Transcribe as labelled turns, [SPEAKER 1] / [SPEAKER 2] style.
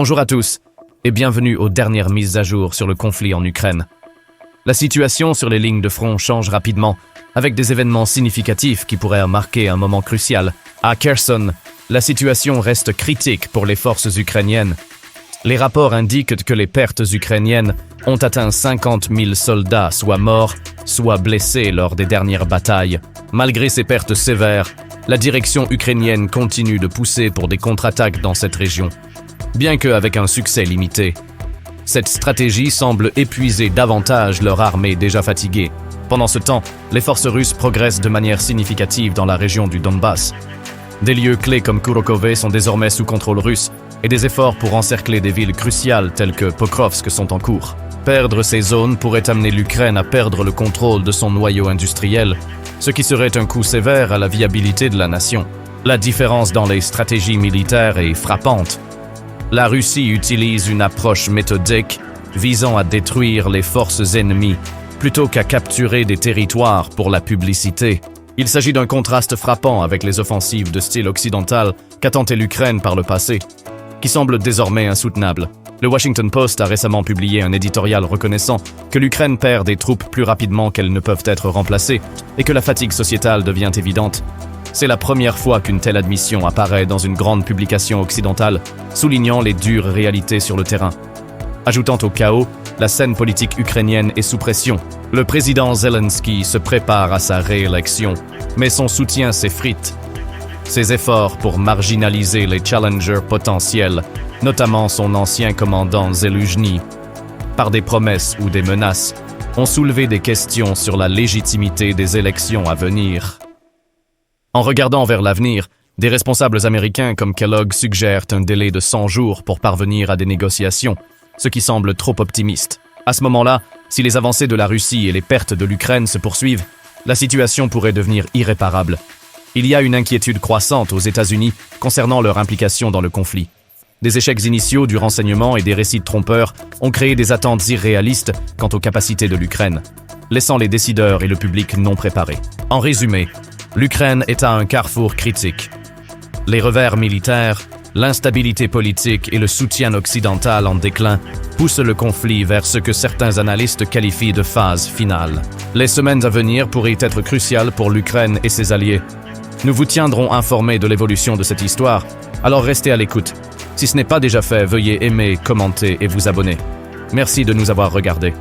[SPEAKER 1] Bonjour à tous et bienvenue aux dernières mises à jour sur le conflit en Ukraine. La situation sur les lignes de front change rapidement, avec des événements significatifs qui pourraient marquer un moment crucial. À Kherson, la situation reste critique pour les forces ukrainiennes. Les rapports indiquent que les pertes ukrainiennes ont atteint 50 000 soldats, soit morts, soit blessés lors des dernières batailles. Malgré ces pertes sévères, la direction ukrainienne continue de pousser pour des contre-attaques dans cette région, bien qu'avec un succès limité. Cette stratégie semble épuiser davantage leur armée déjà fatiguée. Pendant ce temps, les forces russes progressent de manière significative dans la région du Donbass. Des lieux clés comme Kourokhove sont désormais sous contrôle russe et des efforts pour encercler des villes cruciales telles que Pokrovsk sont en cours. Perdre ces zones pourrait amener l'Ukraine à perdre le contrôle de son noyau industriel, ce qui serait un coup sévère à la viabilité de la nation. La différence dans les stratégies militaires est frappante. La Russie utilise une approche méthodique visant à détruire les forces ennemies plutôt qu'à capturer des territoires pour la publicité. Il s'agit d'un contraste frappant avec les offensives de style occidental qu'a tenté l'Ukraine par le passé, qui semble désormais insoutenable. Le Washington Post a récemment publié un éditorial reconnaissant que l'Ukraine perd des troupes plus rapidement qu'elles ne peuvent être remplacées et que la fatigue sociétale devient évidente. C'est la première fois qu'une telle admission apparaît dans une grande publication occidentale, soulignant les dures réalités sur le terrain. Ajoutant au chaos, la scène politique ukrainienne est sous pression. Le président Zelensky se prépare à sa réélection, mais son soutien s'effrite. Ses efforts pour marginaliser les challengers potentiels, notamment son ancien commandant Zeluzhny, par des promesses ou des menaces, ont soulevé des questions sur la légitimité des élections à venir. En regardant vers l'avenir, des responsables américains comme Kellogg suggèrent un délai de 100 jours pour parvenir à des négociations, ce qui semble trop optimiste. À ce moment-là, si les avancées de la Russie et les pertes de l'Ukraine se poursuivent, la situation pourrait devenir irréparable. Il y a une inquiétude croissante aux États-Unis concernant leur implication dans le conflit. Des échecs initiaux du renseignement et des récits trompeurs ont créé des attentes irréalistes quant aux capacités de l'Ukraine, laissant les décideurs et le public non préparés. En résumé, l'Ukraine est à un carrefour critique. Les revers militaires, l'instabilité politique et le soutien occidental en déclin poussent le conflit vers ce que certains analystes qualifient de phase finale. Les semaines à venir pourraient être cruciales pour l'Ukraine et ses alliés. Nous vous tiendrons informés de l'évolution de cette histoire, alors restez à l'écoute. Si ce n'est pas déjà fait, veuillez aimer, commenter et vous abonner. Merci de nous avoir regardés.